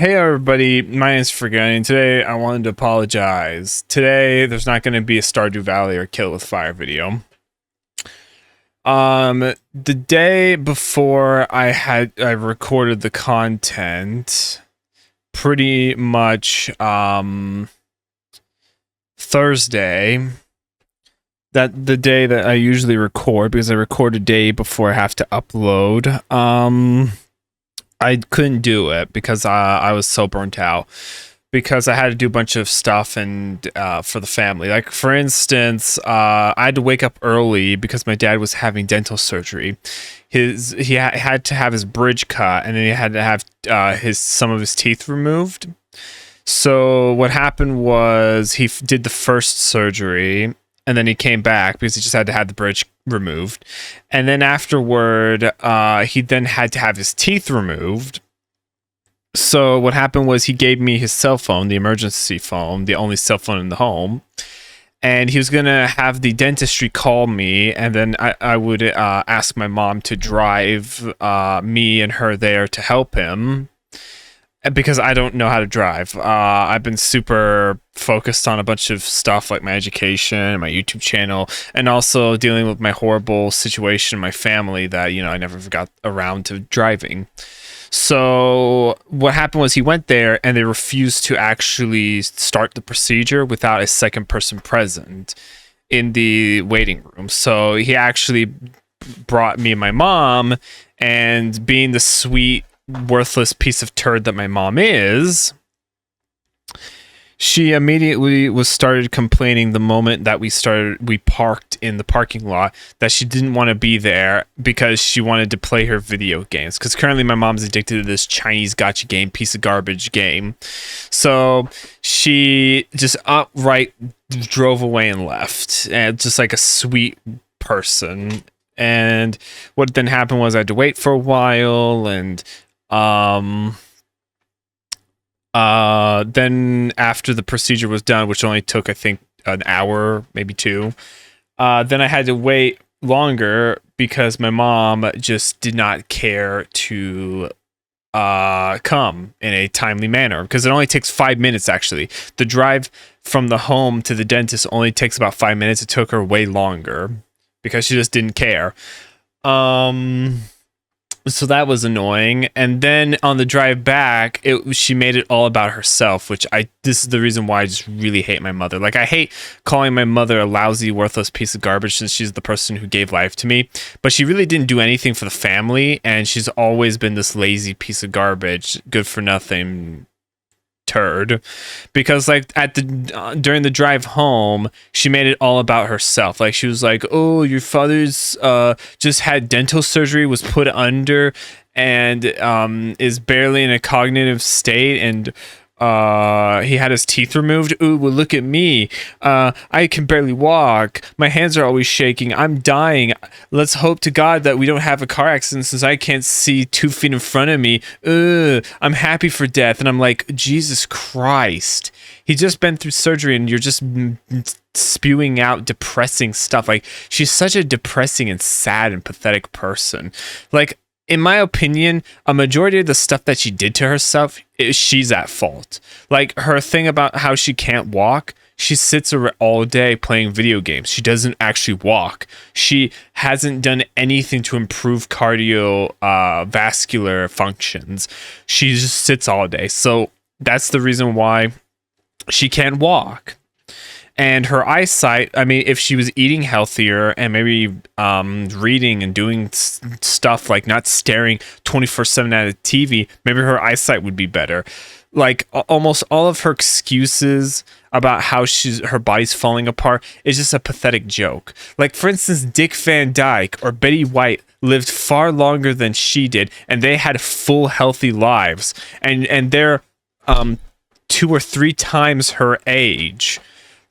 Hey everybody, my name's Furgotti, and today I wanted to apologize. Today, there's not going to be a Stardew Valley or Kill It With Fire video. The day before I recorded the content, pretty much, Thursday, that the day that I usually record, because I record a day before I have to upload, I couldn't do it because I was so burnt out because I had to do a bunch of stuff and for the family. Like, for instance, I had to wake up early because my dad was having dental surgery. He had to have his bridge cut, and then he had to have some of his teeth removed. So what happened was he did the first surgery, and then he came back because he just had to have the bridge removed. And then afterward, he then had to have his teeth removed. So what happened was he gave me his cell phone, the emergency phone, the only cell phone in the home. And he was going to have the dentistry call me, and then I would ask my mom to drive me and her there to help him. Because I don't know how to drive. I've been super focused on a bunch of stuff like my education, my YouTube channel, and also dealing with my horrible situation in my family that, I never got around to driving. So what happened was he went there and they refused to actually start the procedure without a second person present in the waiting room. So he actually brought me and my mom, and being the sweet, worthless piece of turd that my mom is, she immediately started complaining the moment that we parked in the parking lot, that she didn't want to be there because she wanted to play her video games, because currently my mom's addicted to this Chinese gacha game, piece of garbage game. So she just outright drove away and left, and just like a sweet person. And what then happened was I had to wait for a while, and then after the procedure was done, which only took, I think, an hour, maybe two, then I had to wait longer because my mom just did not care to come in a timely manner, because it only takes 5 minutes. Actually, the drive from the home to the dentist only takes about 5 minutes. It took her way longer because she just didn't care. So that was annoying. And then on the drive back, she made it all about herself, this is the reason why I just really hate my mother. Like, I hate calling my mother a lousy, worthless piece of garbage, since she's the person who gave life to me. But she really didn't do anything for the family, and she's always been this lazy piece of garbage, good for nothing turd. Because like during the drive home, she made it all about herself. Like, she was like, oh, your father's just had dental surgery, was put under, and is barely in a cognitive state, and he had his teeth removed. Ooh, well, look at me. I can barely walk. My hands are always shaking. I'm dying. Let's hope to God that we don't have a car accident, since I can't see 2 feet in front of me. I'm happy for death. And I'm like, Jesus Christ. He's just been through surgery, and you're just spewing out depressing stuff. Like, she's such a depressing and sad and pathetic person. Like, in my opinion, a majority of the stuff that she did to herself, she's at fault. Like, her thing about how she can't walk, she sits all day playing video games. She doesn't actually walk. She hasn't done anything to improve cardiovascular functions. She just sits all day. So that's the reason why she can't walk. And her eyesight, I mean, if she was eating healthier and maybe reading and doing stuff like not staring 24/7 at a TV, maybe her eyesight would be better. Like, almost all of her excuses about how her body's falling apart is just a pathetic joke. Like, for instance, Dick Van Dyke or Betty White lived far longer than she did, and they had full, healthy lives. And they're 2 or 3 times her age.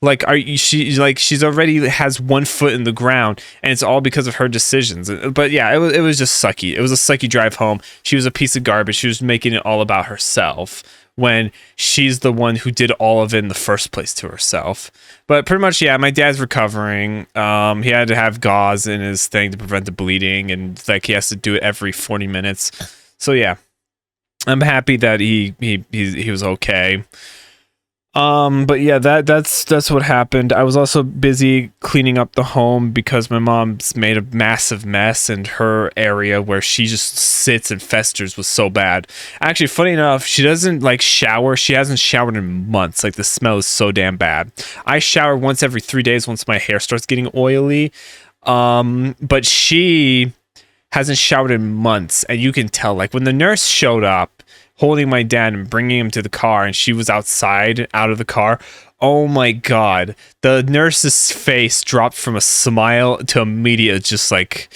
Like, she's already has 1 foot in the ground, and it's all because of her decisions. But yeah, it was just sucky. It was a sucky drive home. She was a piece of garbage. She was making it all about herself, when she's the one who did all of it in the first place to herself. But pretty much, yeah, my dad's recovering. He had to have gauze in his thing to prevent the bleeding, and like he has to do it every 40 minutes. So yeah. I'm happy that he was okay. But yeah, that's what happened. I was also busy cleaning up the home because my mom's made a massive mess, and her area where she just sits and festers was so bad. Actually, funny enough, she doesn't like shower. She hasn't showered in months. Like, the smell is so damn bad. I shower once every 3 days once my hair starts getting oily. But she hasn't showered in months, and you can tell, like, when the nurse showed up holding my dad and bringing him to the car, and she was outside out of the car, oh my god, the nurse's face dropped from a smile to immediate just like,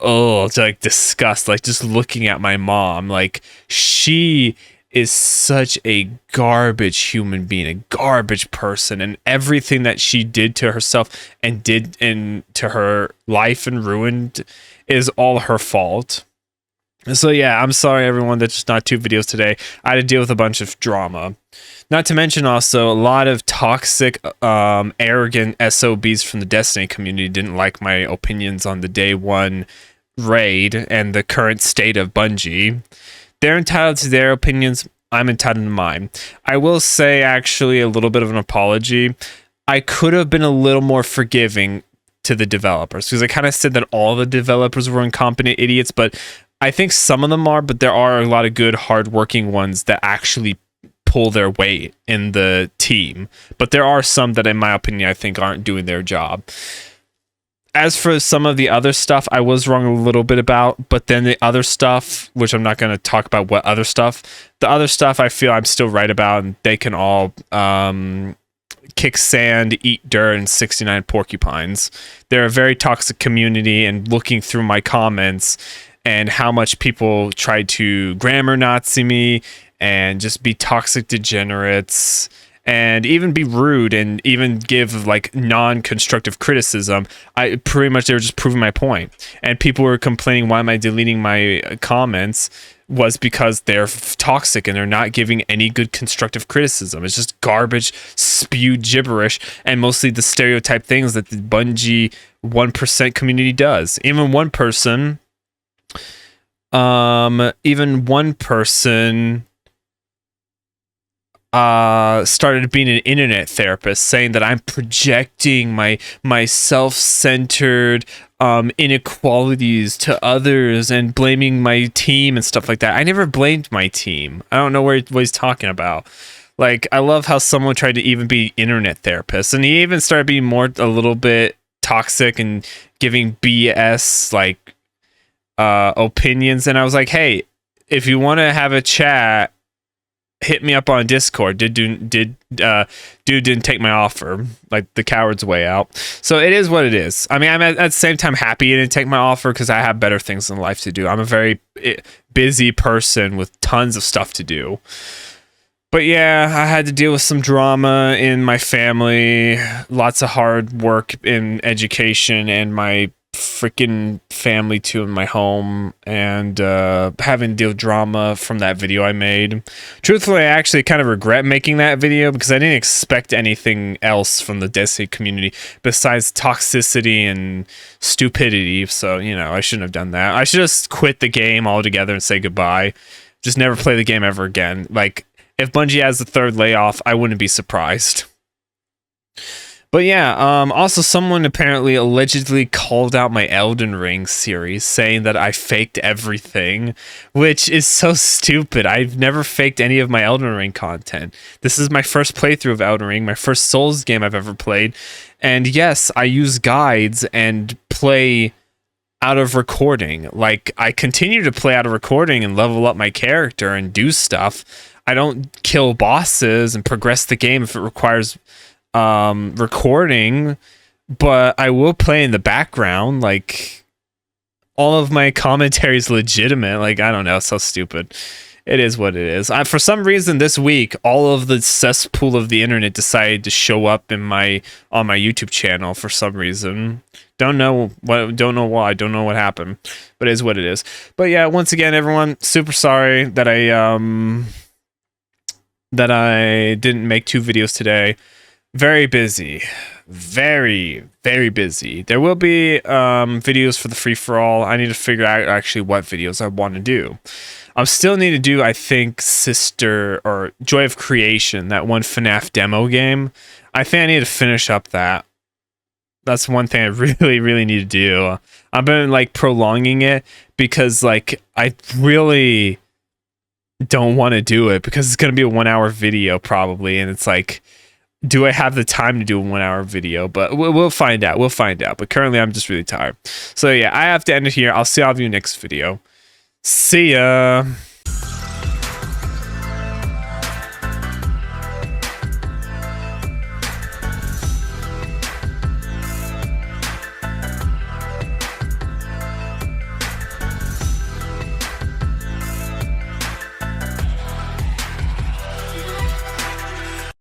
oh, to like disgust, like just looking at my mom. Like, she is such a garbage human being, a garbage person, and everything that she did to herself and did into her life and ruined is all her fault. So yeah, I'm sorry everyone, that's just not 2 videos today. I had to deal with a bunch of drama. Not to mention also a lot of toxic, arrogant SOBs from the Destiny community didn't like my opinions on the day 1 raid and the current state of Bungie. They're entitled to their opinions. I'm entitled to mine. I will say, actually, a little bit of an apology. I could have been a little more forgiving to the developers, because I kind of said that all the developers were incompetent idiots, but I think some of them are, but there are a lot of good, hardworking ones that actually pull their weight in the team. But there are some that, in my opinion, I think aren't doing their job. As for some of the other stuff, I was wrong a little bit about, but then the other stuff, which I'm not going to talk about what other stuff, the other stuff I feel I'm still right about, and they can all kick sand, eat dirt, and 69 porcupines. They're a very toxic community, and looking through my comments and how much people try to grammar Nazi me and just be toxic degenerates and even be rude and even give like non-constructive criticism, I pretty much, they were just proving my point. And people were complaining, why am I deleting my comments? Was because they're toxic and they're not giving any good constructive criticism. It's just garbage, spewed gibberish, and mostly the stereotype things that the Bungie 1% community does. Even one person started being an internet therapist, saying that I'm projecting my self-centered inequalities to others and blaming my team and stuff like that. I never blamed my team. I don't know what he's talking about. Like, I love how someone tried to even be internet therapist, and he even started being a little bit toxic and giving BS like opinions. And I was like, hey, if you want to have a chat, hit me up on Discord. Dude didn't take my offer, like the coward's way out. So it is what it is. I mean, I'm at the same time happy he didn't take my offer, because I have better things in life to do. I'm a very busy person with tons of stuff to do. But yeah, I had to deal with some drama in my family, lots of hard work in education, and my freaking family too in my home, and having to deal with drama from that video I made. Truthfully, I actually kind of regret making that video, because I didn't expect anything else from the Destiny community besides toxicity and stupidity. So, you know, I shouldn't have done that. I should just quit the game altogether and say goodbye. Just never play the game ever again. Like, if Bungie has the 3rd layoff, I wouldn't be surprised. But yeah, also someone apparently allegedly called out my Elden Ring series, saying that I faked everything, which is so stupid. I've never faked any of my Elden Ring content. This is my first playthrough of Elden Ring, my first Souls game I've ever played. And yes, I use guides and play out of recording. Like, I continue to play out of recording and level up my character and do stuff. I don't kill bosses and progress the game if it requires recording, but I will play in the background. Like, all of my commentary is legitimate. Like, I don't know, it's so stupid. It is what it is. For some reason this week, all of the cesspool of the internet decided to show up on my YouTube channel for some reason. Don't know why, don't know what happened, but it is what it is. But yeah, once again, everyone, super sorry that I didn't make 2 videos today. Very busy. Very, very busy. There will be videos for the free-for-all. I need to figure out actually what videos I want to do. I'm still need to do, I think, Sister or Joy of Creation, that one FNAF demo game. I think I need to finish up that. That's one thing I really, really need to do. I've been like prolonging it because like I really don't want to do it because it's going to be a 1 hour video probably. And it's like, do I have the time to do a 1 hour video? But we'll find out. We'll find out. But currently I'm just really tired. So yeah, I have to end it here. I'll see all of you next video. See ya.